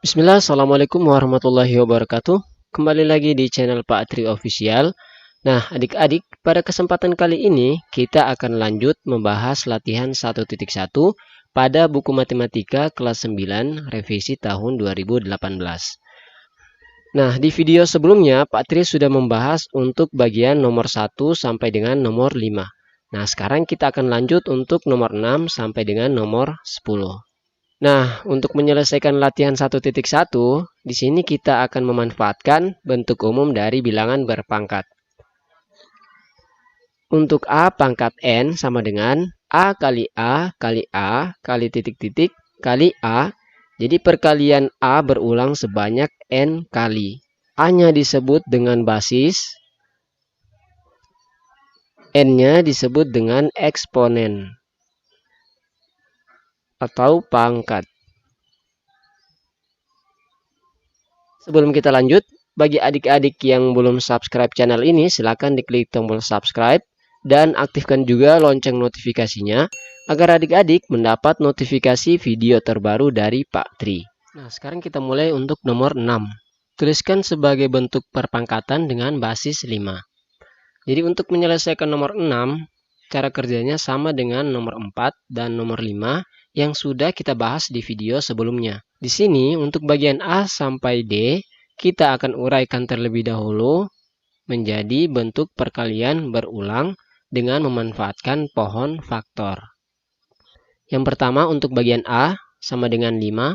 Bismillah, Assalamualaikum warahmatullahi wabarakatuh. Kembali lagi di channel Pak Tri Official. Nah, adik-adik, pada kesempatan kali ini kita akan lanjut membahas latihan 1.1 pada buku matematika kelas 9 revisi tahun 2018. Nah, di video sebelumnya Pak Tri sudah membahas untuk bagian nomor 1 sampai dengan nomor 5. Nah, sekarang kita akan lanjut untuk nomor 6 sampai dengan nomor 10. Nah, untuk menyelesaikan latihan 1.1, di sini kita akan memanfaatkan bentuk umum dari bilangan berpangkat. Untuk A pangkat N sama dengan A kali A kali A kali titik-titik kali A. Jadi perkalian A berulang sebanyak N kali. A-nya disebut dengan basis, N-nya disebut dengan eksponen atau pangkat. Sebelum kita lanjut, bagi adik-adik yang belum subscribe channel ini, silakan diklik tombol subscribe dan aktifkan juga lonceng notifikasinya agar adik-adik mendapat notifikasi video terbaru dari Pak Tri. Nah, sekarang kita mulai untuk nomor 6. Tuliskan sebagai bentuk perpangkatan dengan basis 5. Jadi untuk menyelesaikan nomor 6, cara kerjanya sama dengan nomor 4 dan nomor 5 yang sudah kita bahas di video sebelumnya. Di sini untuk bagian A sampai D, kita akan uraikan terlebih dahulu menjadi bentuk perkalian berulang dengan memanfaatkan pohon faktor. Yang pertama untuk bagian A sama dengan 5,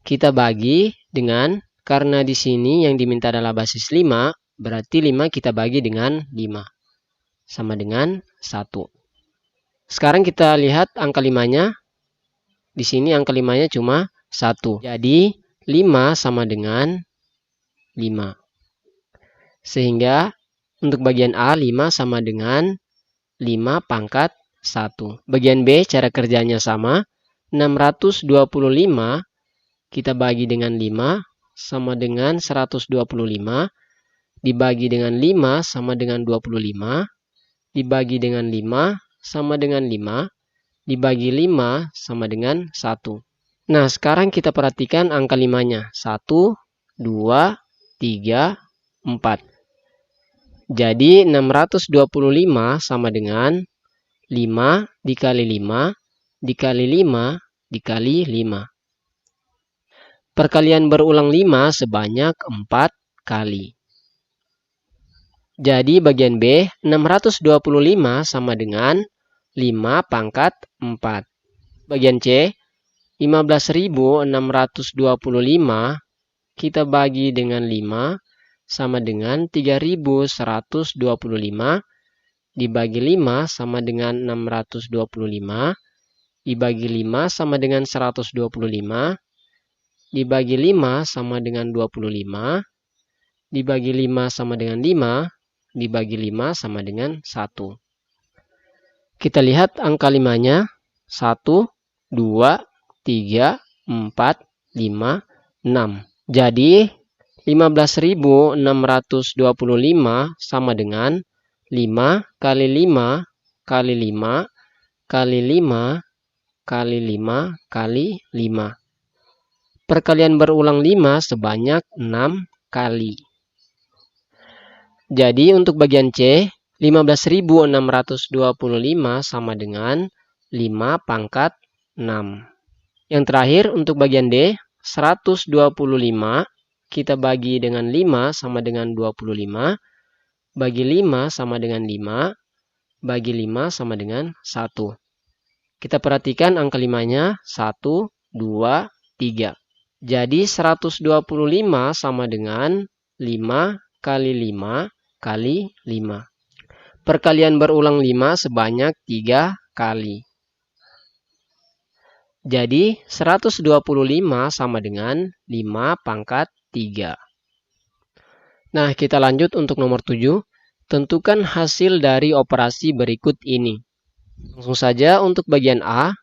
kita bagi dengan, karena di sini yang diminta adalah basis 5, berarti 5 kita bagi dengan 5. Sama dengan 1. Sekarang kita lihat angka 5-nya. Di sini angka 5-nya cuma 1. Jadi 5 sama dengan 5. Sehingga untuk bagian A 5 sama dengan 5 pangkat 1. Bagian B cara kerjanya sama. 625 kita bagi dengan 5 sama dengan 125. Dibagi dengan 5 sama dengan 25. Dibagi dengan 5 sama dengan 5. Dibagi 5 sama dengan 1. Nah, sekarang kita perhatikan angka 5-nya. 1, 2, 3, 4. Jadi 625 sama dengan 5 dikali 5 dikali 5 dikali 5. Perkalian berulang 5 sebanyak 4 kali. Jadi bagian B 625 sama dengan 5 pangkat 4. Bagian C 15.625 kita bagi dengan 5 sama dengan 3.125 dibagi 5 sama dengan 625 dibagi 5 sama dengan 125 dibagi 5 sama dengan 25 dibagi 5 sama dengan 5 dibagi 5 sama dengan 1. Kita lihat angka 5-nya 1, 2, 3, 4, 5, 6. Jadi 15.625 sama dengan 5 kali 5 kali 5 kali 5 kali 5 kali 5. Perkalian berulang 5 sebanyak 6 kali. Jadi untuk bagian C 15.625 sama dengan 5 pangkat 6. Yang terakhir untuk bagian D 125 kita bagi dengan 5 sama dengan 25. Bagi 5 sama dengan 5. Bagi 5 sama dengan 1. Kita perhatikan angka 5-nya 1, 2, 3. Jadi 125 sama dengan 5 kali 5 kali 5. Perkalian berulang 5 sebanyak 3 kali. Jadi 125 sama dengan 5 pangkat 3. Nah, kita lanjut untuk nomor 7. Tentukan hasil dari operasi berikut ini. Langsung saja untuk bagian A,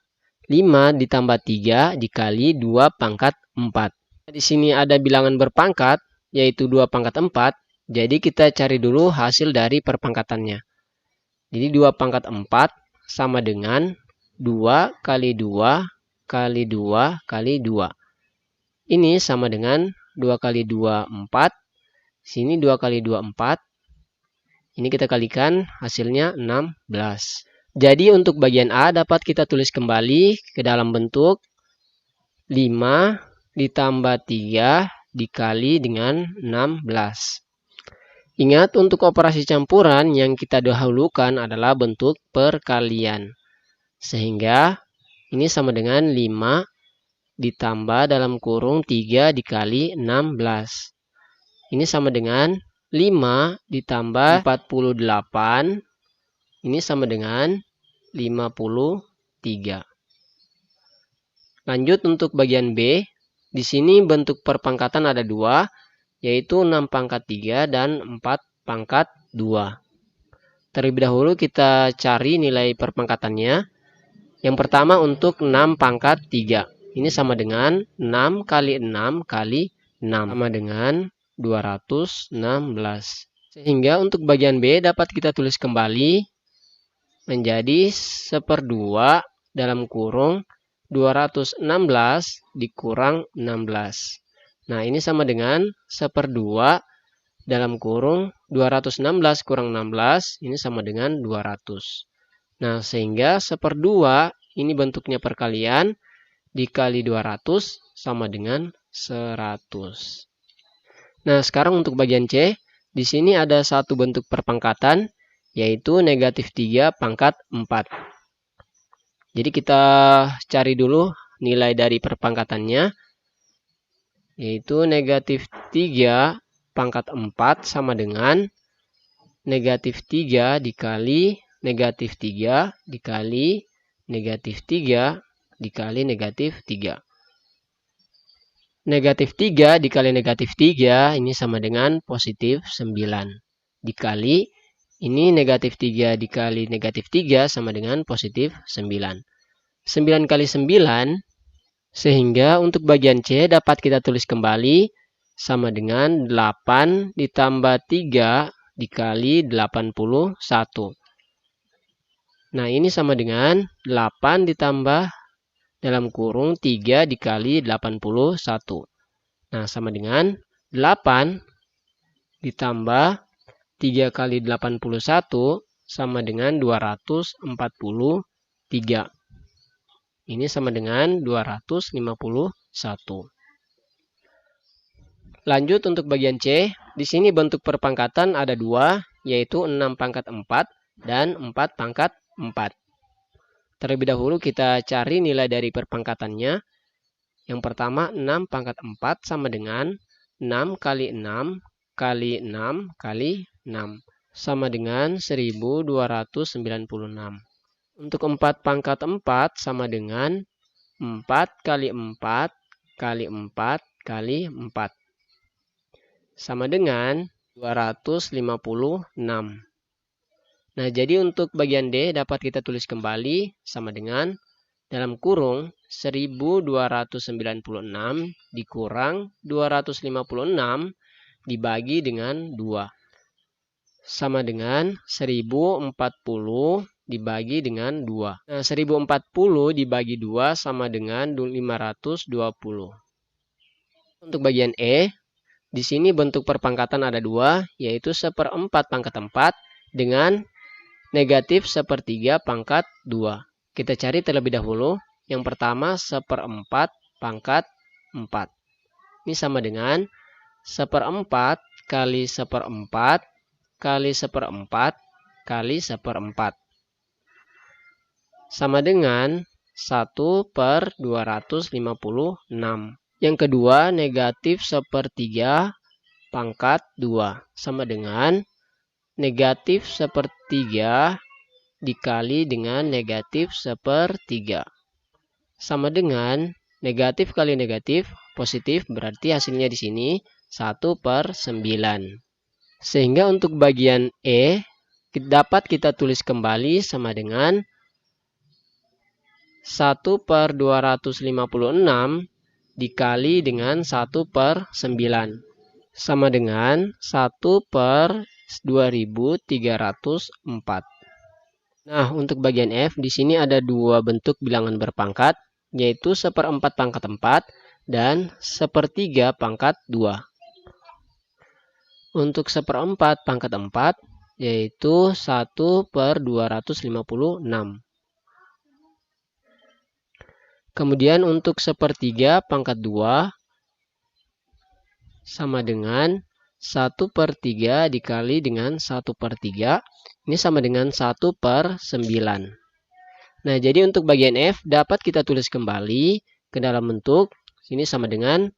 5 ditambah 3 dikali 2 pangkat 4. Di sini ada bilangan berpangkat, yaitu 2 pangkat 4. Jadi kita cari dulu hasil dari perpangkatannya. Jadi 2 pangkat 4 sama dengan 2 kali 2 kali 2 kali 2. Ini sama dengan 2 kali 2, 4. Sini 2 kali 2, 4. Ini kita kalikan, hasilnya 16. Jadi untuk bagian A dapat kita tulis kembali ke dalam bentuk 5 ditambah 3 dikali dengan 16. Ingat, untuk operasi campuran yang kita dahulukan adalah bentuk perkalian. Sehingga ini sama dengan 5 ditambah dalam kurung 3 dikali 16. Ini sama dengan 5 ditambah 48. Ini sama dengan 53. Lanjut untuk bagian B. Di sini bentuk perpangkatan ada 2, yaitu 6 pangkat 3 dan 4 pangkat 2. Terlebih dahulu kita cari nilai perpangkatannya. Yang pertama untuk 6 pangkat 3. Ini sama dengan 6 kali 6 kali 6. Sama dengan 216. Sehingga untuk bagian B dapat kita tulis kembali menjadi 1/2 dalam kurung 216 dikurang 16. Nah, ini sama dengan 1/2 dalam kurung 216 kurang 16. Ini sama dengan 200. Nah, sehingga 1/2 ini bentuknya perkalian dikali 200 sama dengan 100. Nah, sekarang untuk bagian C. Di sini ada satu bentuk perpangkatan, yaitu negatif 3 pangkat 4. Jadi kita cari dulu nilai dari perpangkatannya, yaitu negatif 3 pangkat 4 sama dengan negatif 3 dikali negatif 3 dikali negatif 3 dikali negatif 3. Negatif 3 dikali negatif 3 ini sama dengan positif 9. Dikali ini negatif 3 dikali negatif 3 sama dengan positif 9. 9 kali 9. Sehingga untuk bagian C dapat kita tulis kembali sama dengan 8 ditambah 3 dikali 81. Nah, ini sama dengan 8 ditambah dalam kurung 3 dikali 81. Nah, sama dengan 8 ditambah 3 kali 81 sama dengan 243. Ini sama dengan 251. Lanjut untuk bagian C. Di sini bentuk perpangkatan ada 2, yaitu 6 pangkat 4 dan 4 pangkat 4. Terlebih dahulu kita cari nilai dari perpangkatannya. Yang pertama 6 pangkat 4 sama dengan 6 kali 6 kali 6 kali 6. Sama dengan 1296. Untuk 4 pangkat 4 sama dengan 4 kali 4 kali 4 kali 4. Sama dengan 256. Nah, jadi untuk bagian D dapat kita tulis kembali sama dengan dalam kurung 1296 dikurang 256 dibagi dengan 2. Sama dengan 1040 dibagi dengan 2. Nah, 1040 dibagi 2 sama dengan 520. Untuk bagian E, di sini bentuk perpangkatan ada 2, yaitu 1/4 pangkat 4 dengan negatif 1/3 pangkat 2. Kita cari terlebih dahulu. Yang pertama 1/4 pangkat 4. Ini sama dengan 1/4 kali 1/4 kali 1/4 kali 1/4. Sama dengan 1/256. Yang kedua negatif 1/3 pangkat 2. Sama dengan negatif 1/3 dikali dengan negatif 1/3. Sama dengan negatif kali negatif positif, berarti hasilnya di sini 1/9. Sehingga untuk bagian E dapat kita tulis kembali sama dengan 1/256 dikali dengan 1/9. Sama dengan 1/2304. Nah, untuk bagian F, di sini ada 2 bentuk bilangan berpangkat, yaitu 1/4 pangkat 4 dan 1/3 pangkat 2. Untuk 1/4 pangkat 4 yaitu 1/256. Kemudian untuk 1/3 pangkat 2 sama dengan 1/3 dikali dengan 1/3. Ini sama dengan 1/9. Nah, jadi untuk bagian F dapat kita tulis kembali ke dalam bentuk. Sini sama dengan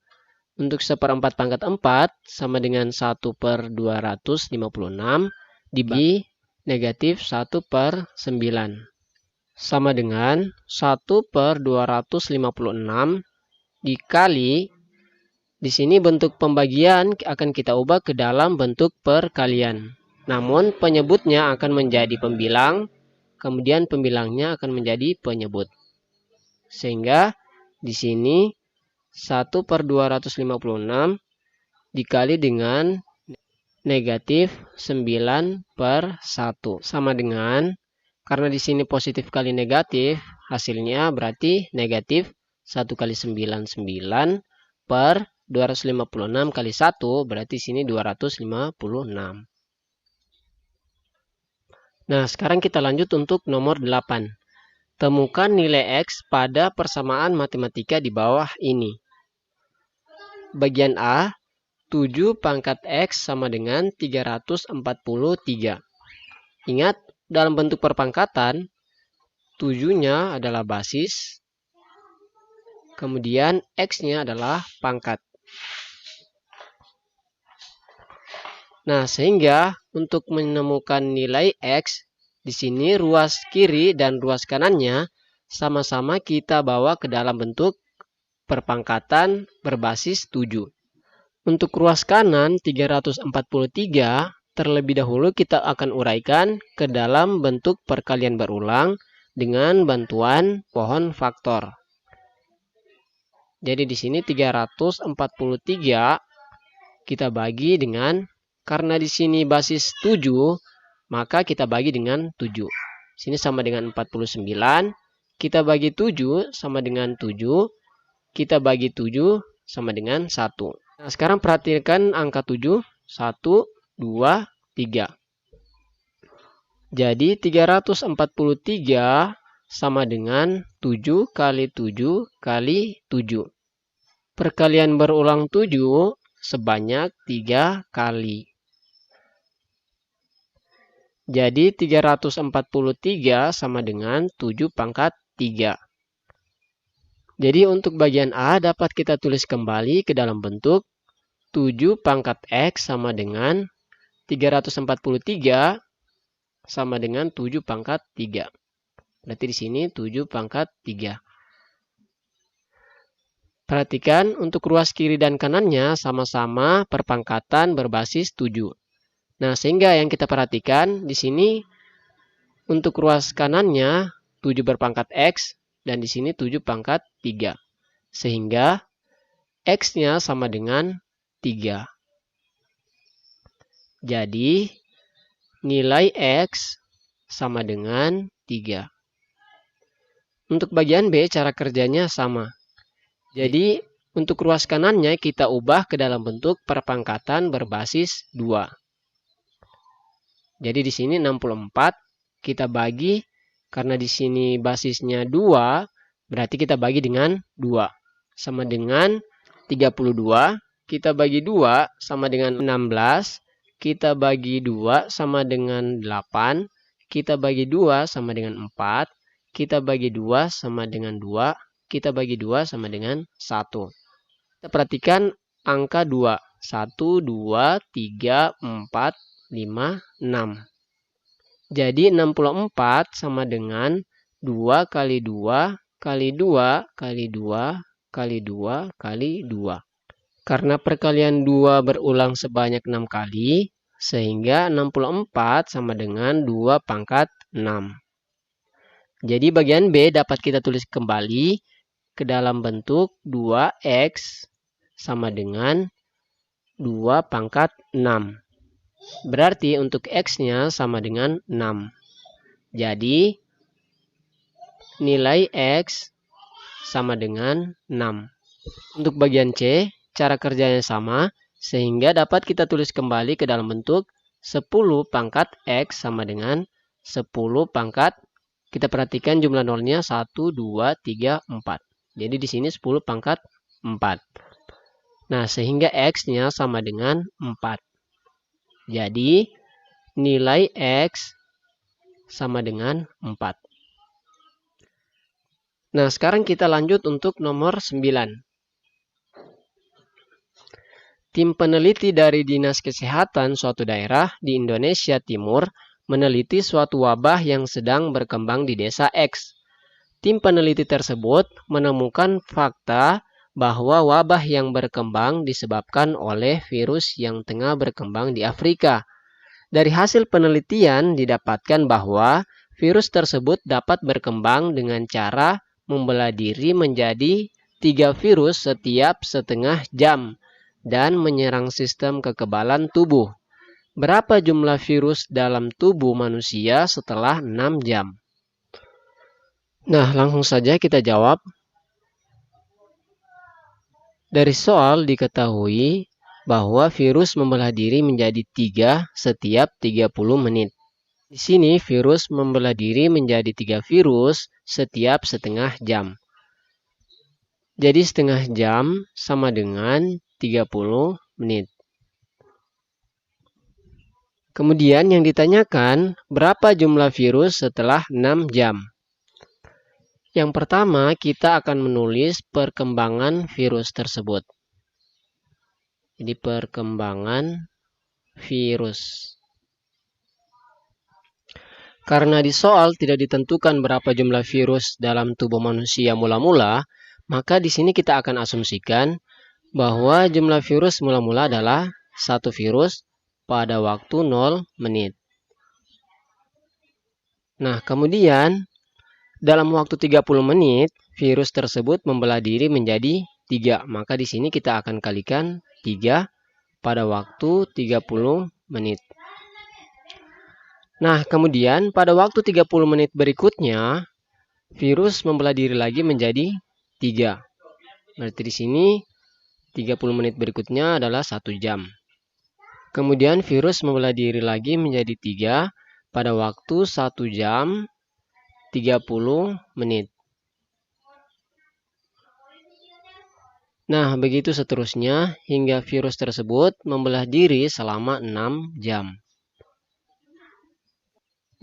untuk 1/4 pangkat 4 sama dengan 1/256 dibagi negatif 1/9. Sama dengan 1/256 dikali, di sini bentuk pembagian akan kita ubah ke dalam bentuk perkalian. Namun penyebutnya akan menjadi pembilang, kemudian pembilangnya akan menjadi penyebut. Sehingga di sini 1/256 dikali dengan negatif 9/1 sama dengan, karena di sini positif kali negatif, hasilnya berarti negatif 1 kali 9, 9 per 256 kali 1, berarti sini 256. Nah, sekarang kita lanjut untuk nomor 8. Temukan nilai X pada persamaan matematika di bawah ini. Bagian A, 7 pangkat X sama dengan 343. Ingat, dalam bentuk perpangkatan, 7-nya adalah basis, kemudian X-nya adalah pangkat. Nah, sehingga untuk menemukan nilai X, di sini ruas kiri dan ruas kanannya sama-sama kita bawa ke dalam bentuk perpangkatan berbasis 7. Untuk ruas kanan 343, terlebih dahulu kita akan uraikan ke dalam bentuk perkalian berulang dengan bantuan pohon faktor. Jadi di sini 343 kita bagi dengan, karena di sini basis 7, maka kita bagi dengan 7. Sini sama dengan 49, kita bagi 7 sama dengan 7, kita bagi 7 sama dengan 1. Nah, sekarang perhatikan angka 7, 1, 2, 3. Jadi 343 sama dengan 7 kali 7 kali 7. Perkalian berulang 7 sebanyak 3 kali. Jadi 343 sama dengan 7 pangkat 3. Jadi untuk bagian A dapat kita tulis kembali ke dalam bentuk 7 pangkat X sama dengan 343 sama dengan 7 pangkat 3. Berarti di sini 7 pangkat 3. Perhatikan untuk ruas kiri dan kanannya sama-sama perpangkatan berbasis 7. Nah, sehingga yang kita perhatikan di sini untuk ruas kanannya 7 berpangkat X dan di sini 7 pangkat 3. Sehingga X-nya sama dengan 3. Jadi nilai X sama dengan 3. Untuk bagian B cara kerjanya sama. Jadi untuk ruas kanannya kita ubah ke dalam bentuk perpangkatan berbasis 2. Jadi di sini 64 kita bagi, karena di sini basisnya 2, berarti kita bagi dengan 2. Sama dengan 32, kita bagi 2 sama dengan 16, kita bagi 2 sama dengan 8, kita bagi 2 sama dengan 4, kita bagi 2 sama dengan 2, kita bagi 2 sama dengan 1. Kita perhatikan angka 2. 1, 2, 3, 4, 5, 6. Jadi 64 sama dengan 2 kali 2 kali 2 kali 2 kali 2 kali 2. Karena perkalian 2 berulang sebanyak 6 kali, sehingga 64 sama dengan 2 pangkat 6. Jadi bagian B dapat kita tulis kembali ke dalam bentuk 2X sama dengan 2 pangkat 6. Berarti untuk X-nya sama dengan 6. Jadi nilai X sama dengan 6. Untuk bagian C, cara kerjanya sama, sehingga dapat kita tulis kembali ke dalam bentuk 10 pangkat X sama dengan 10 pangkat, kita perhatikan jumlah nolnya 1, 2, 3, 4. Jadi di sini 10 pangkat 4. Nah, sehingga X-nya sama dengan 4. Jadi, nilai X sama dengan 4. Nah, sekarang kita lanjut untuk nomor 9. Tim peneliti dari Dinas Kesehatan suatu daerah di Indonesia Timur meneliti suatu wabah yang sedang berkembang di desa X. Tim peneliti tersebut menemukan fakta bahwa wabah yang berkembang disebabkan oleh virus yang tengah berkembang di Afrika. Dari hasil penelitian didapatkan bahwa virus tersebut dapat berkembang dengan cara membelah diri menjadi 3 virus setiap setengah jam dan menyerang sistem kekebalan tubuh. Berapa jumlah virus dalam tubuh manusia setelah 6 jam? Nah, langsung saja kita jawab. Dari soal diketahui bahwa virus membelah diri menjadi 3 setiap 30 menit. Di sini virus membelah diri menjadi 3 virus setiap setengah jam. Jadi setengah jam sama dengan 30 menit. Kemudian yang ditanyakan, berapa jumlah virus setelah 6 jam? Yang pertama, kita akan menulis perkembangan virus tersebut. Jadi perkembangan virus. Karena di soal tidak ditentukan berapa jumlah virus dalam tubuh manusia mula-mula, maka di sini kita akan asumsikan bahwa jumlah virus mula-mula adalah 1 virus pada waktu 0 menit. Nah, kemudian dalam waktu 30 menit, virus tersebut membelah diri menjadi 3. Maka di sini kita akan kalikan 3 pada waktu 30 menit. Nah, kemudian pada waktu 30 menit berikutnya, virus membelah diri lagi menjadi 3. Berarti di sini 30 menit berikutnya adalah 1 jam. Kemudian virus membelah diri lagi menjadi 3 pada waktu 1 jam 30 menit. Nah, begitu seterusnya hingga virus tersebut membelah diri selama 6 jam.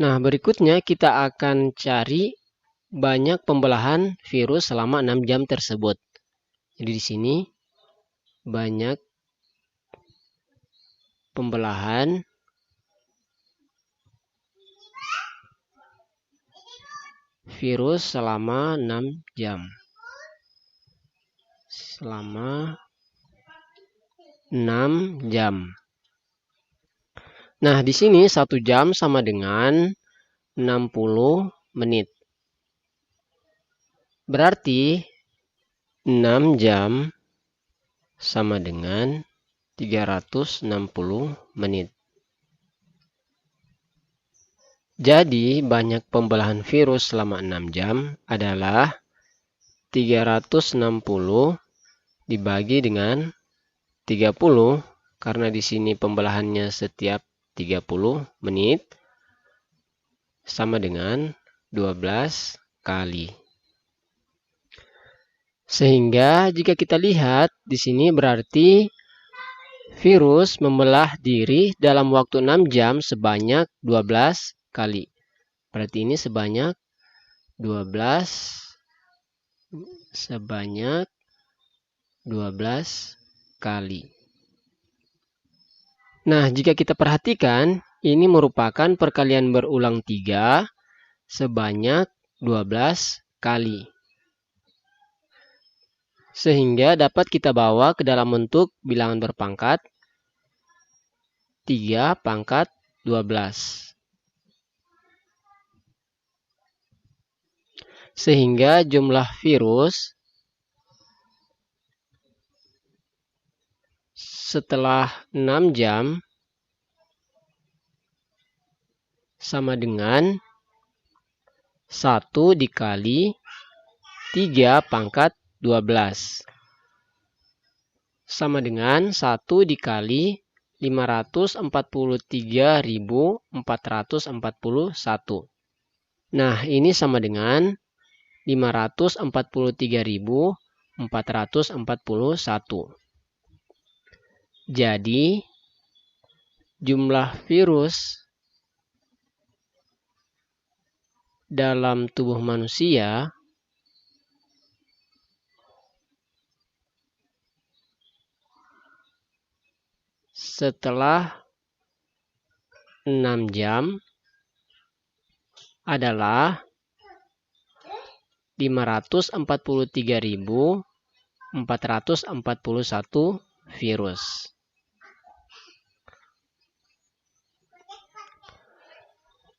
Nah, berikutnya kita akan cari banyak pembelahan virus selama 6 jam tersebut. Jadi di sini banyak pembelahan virus selama 6 jam. Selama 6 jam. Nah, di sini 1 jam sama dengan 60 menit. Berarti 6 jam sama dengan 360 menit. Jadi, banyak pembelahan virus selama 6 jam adalah 360 dibagi dengan 30, karena di sini pembelahannya setiap 30 menit, sama dengan 12 kali. Sehingga jika kita lihat di sini berarti virus membelah diri dalam waktu 6 jam sebanyak 12 kali. Berarti ini sebanyak 12 kali. Nah, jika kita perhatikan, ini merupakan perkalian berulang 3 sebanyak 12 kali. Sehingga dapat kita bawa ke dalam bentuk bilangan berpangkat 3 pangkat 12. Sehingga jumlah virus setelah 6 jam sama dengan 1 dikali 3 pangkat 12. sama dengan 1 dikali 543.441. Nah, ini sama dengan 543.441. Jadi, jumlah virus dalam tubuh manusia setelah 6 jam adalah 543.441 virus.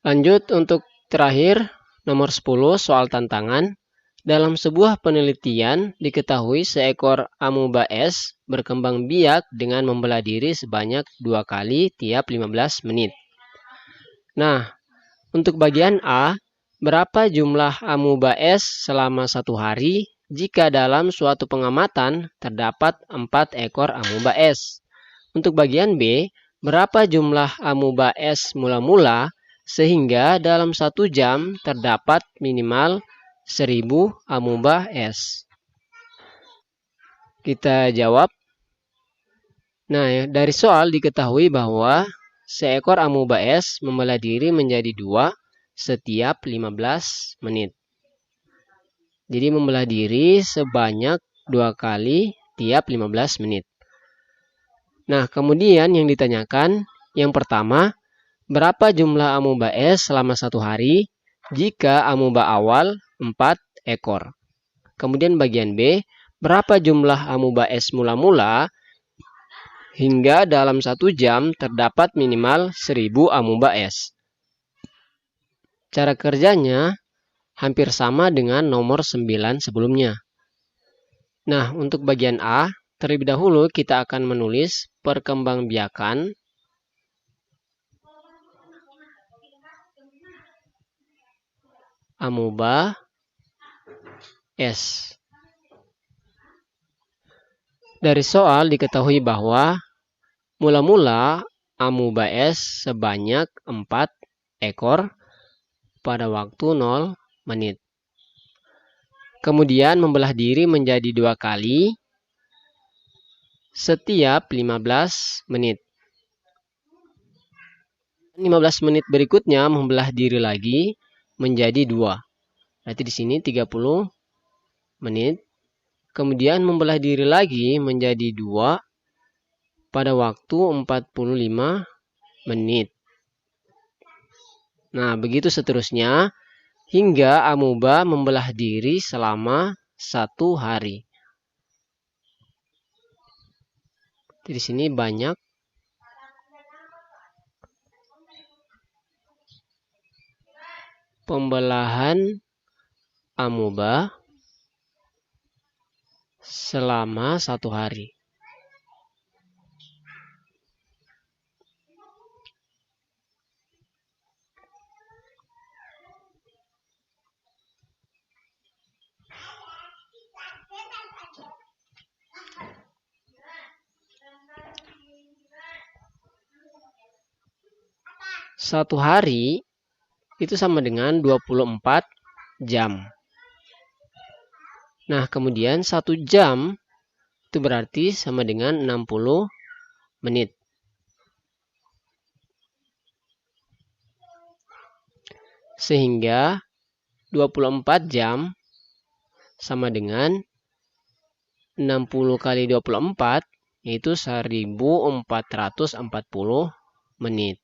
Lanjut untuk terakhir, nomor 10 soal tantangan. Dalam sebuah penelitian diketahui seekor amuba es berkembang biak dengan membelah diri sebanyak 2 kali tiap 15 menit. Nah, untuk bagian A, berapa jumlah amuba es selama 1 hari jika dalam suatu pengamatan terdapat 4 ekor amuba es? Untuk bagian B, berapa jumlah amuba es mula-mula sehingga dalam 1 jam terdapat minimal 1000 amuba es? Kita jawab. Nah, dari soal diketahui bahwa seekor amuba es membelah diri menjadi 2 setiap 15 menit. Jadi membelah diri sebanyak 2 kali tiap 15 menit. Nah, kemudian yang ditanyakan, yang pertama, berapa jumlah amuba es selama 1 hari jika amuba awal 4 ekor? Kemudian bagian B, berapa jumlah amuba es mula-mula hingga dalam 1 jam terdapat minimal 1000 amuba es? Cara kerjanya hampir sama dengan nomor 9 sebelumnya. Nah, untuk bagian A, terlebih dahulu kita akan menulis perkembangbiakan amuba es. Dari soal diketahui bahwa mula-mula amuba es sebanyak 4 ekor pada waktu 0 menit. Kemudian membelah diri menjadi 2 kali setiap 15 menit. 15 menit berikutnya membelah diri lagi menjadi 2. Berarti di sini 30 menit. Kemudian membelah diri lagi menjadi 2 pada waktu 45 menit. Nah, begitu seterusnya hingga amuba membelah diri selama 1 hari. Di sini banyak pembelahan amuba selama 1 hari. Satu hari itu sama dengan 24 jam. Nah, kemudian 1 jam itu berarti sama dengan 60 menit. Sehingga 24 jam sama dengan 60 kali 24 yaitu 1440 menit.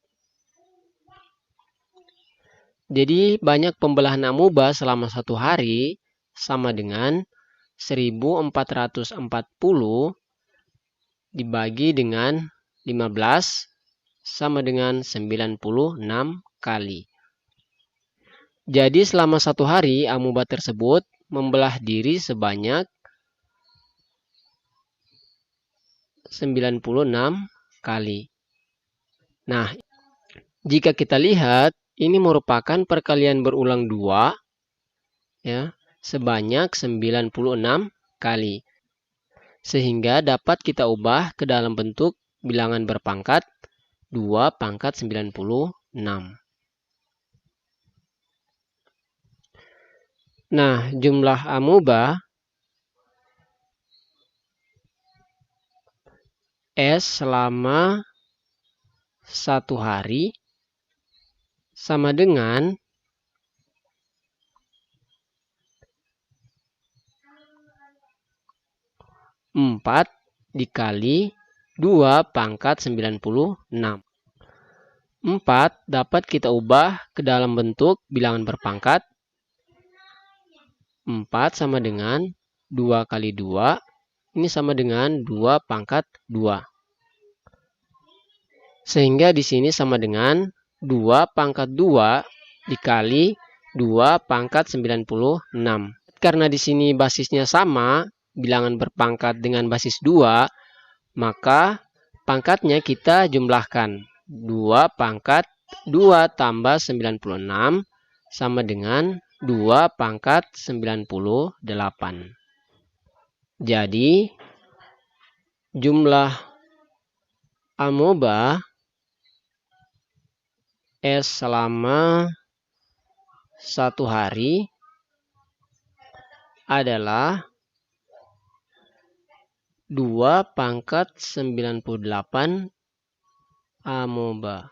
Jadi banyak pembelahan amuba selama 1 hari sama dengan 1440 dibagi dengan 15 sama dengan 96 kali. Jadi selama 1 hari amuba tersebut membelah diri sebanyak 96 kali. Nah, jika kita lihat ini merupakan perkalian berulang 2 ya, sebanyak 96 kali. Sehingga dapat kita ubah ke dalam bentuk bilangan berpangkat 2 pangkat 96. Nah, jumlah amoeba S selama 1 hari sama dengan 4 dikali 2 pangkat 96. 4 dapat kita ubah ke dalam bentuk bilangan berpangkat. 4 sama dengan 2 kali 2. Ini sama dengan 2 pangkat 2. Sehingga di sini sama dengan 2 pangkat 2 dikali 2 pangkat 96. Karena di sini basisnya sama, bilangan berpangkat dengan basis 2, maka pangkatnya kita jumlahkan. 2 pangkat 2 tambah 96 sama dengan 2 pangkat 98. Jadi, jumlah amoeba S selama 1 hari adalah 2 pangkat 98 amoeba.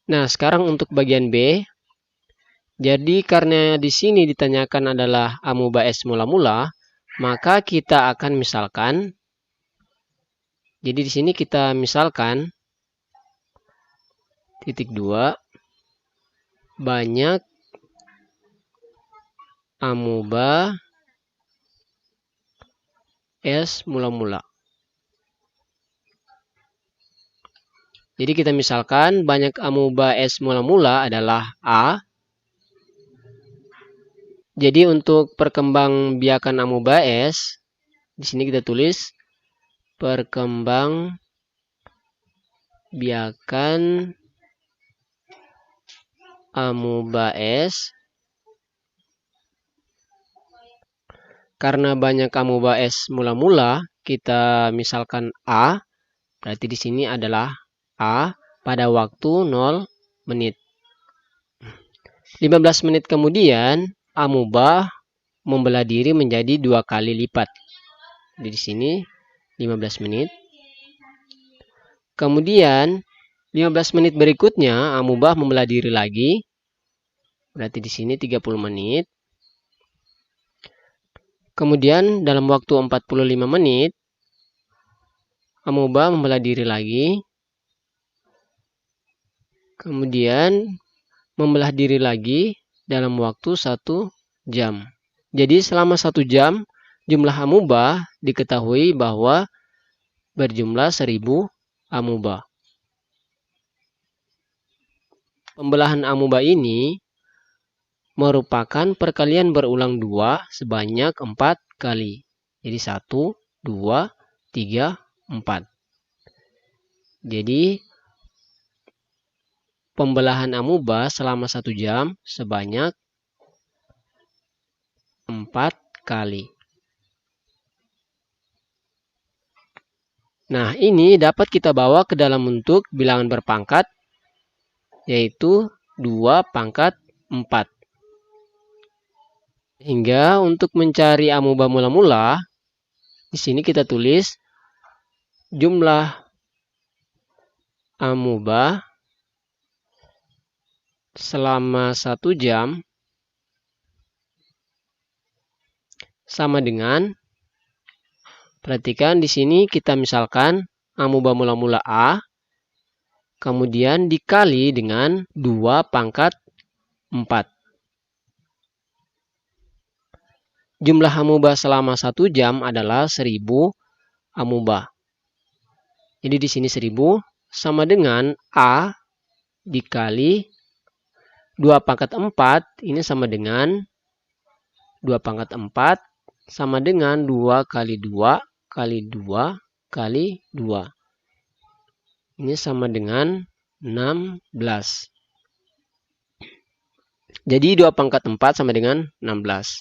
Nah, sekarang untuk bagian B. Jadi karena di sini ditanyakan adalah amoeba S mula-mula, maka kita akan misalkan. Jadi di sini kita misalkan titik 2 banyak amoeba S mula-mula. Jadi kita misalkan banyak amoeba S mula-mula adalah A. Jadi untuk perkembangbiakan amoeba S, di sini kita tulis perkembangbiakan amoeba S. Karena banyak amoeba S mula-mula, kita misalkan A, berarti di sini adalah A pada waktu 0 menit. 15 menit kemudian, amoeba membelah diri menjadi 2 kali lipat. Jadi di sini 15 menit. Kemudian 15 menit berikutnya amoeba membelah diri lagi. Berarti di sini 30 menit. Kemudian dalam waktu 45 menit amoeba membelah diri lagi. Kemudian membelah diri lagi dalam waktu 1 jam. Jadi selama 1 jam jumlah amoeba diketahui bahwa berjumlah 1000 amoeba. Pembelahan amoeba ini merupakan perkalian berulang 2 sebanyak 4 kali. Jadi 1, 2, 3, 4. Jadi pembelahan amoeba selama 1 jam sebanyak 4 kali. Nah, ini dapat kita bawa ke dalam bentuk bilangan berpangkat, yaitu 2 pangkat 4. Hingga untuk mencari amoeba mula-mula, di sini kita tulis jumlah amoeba selama 1 jam sama dengan, perhatikan di sini kita misalkan amoeba mula-mula A, kemudian dikali dengan 2 pangkat 4. Jumlah amoeba selama 1 jam adalah 1000 amoeba. Jadi di sini 1000 sama dengan A dikali 2 pangkat 4, ini sama dengan 2 pangkat 4 sama dengan 2 kali 2 kali 2 kali 2. Ini sama dengan 16. Jadi 2 pangkat 4 sama dengan 16.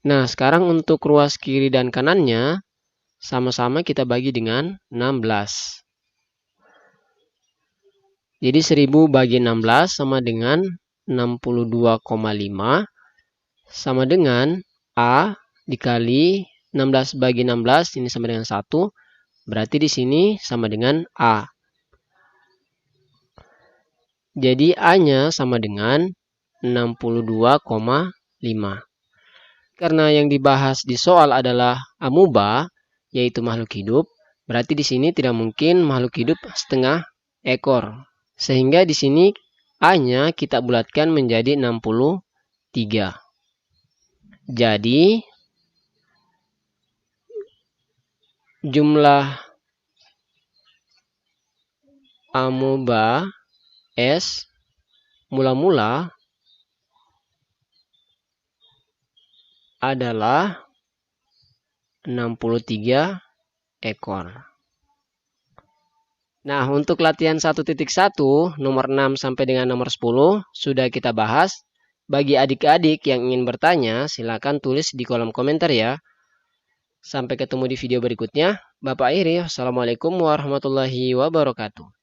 Nah, sekarang untuk ruas kiri dan kanannya, sama-sama kita bagi dengan 16. Jadi 1000 bagi 16 sama dengan 62,5 sama dengan A dikali 16 bagi 16 ini sama dengan 1. Berarti di sini sama dengan A. Jadi A-nya sama dengan 62,5. Karena yang dibahas di soal adalah amuba, yaitu makhluk hidup, berarti di sini tidak mungkin makhluk hidup setengah ekor. Sehingga di sini A-nya kita bulatkan menjadi 63. Jadi jumlah amuba S mula-mula adalah 63 ekor. Nah, untuk latihan 1.1 nomor 6 sampai dengan nomor 10 sudah kita bahas. Bagi adik-adik yang ingin bertanya, silakan tulis di kolom komentar ya. Sampai ketemu di video berikutnya. Bapak Iri, Assalamualaikum warahmatullahi wabarakatuh.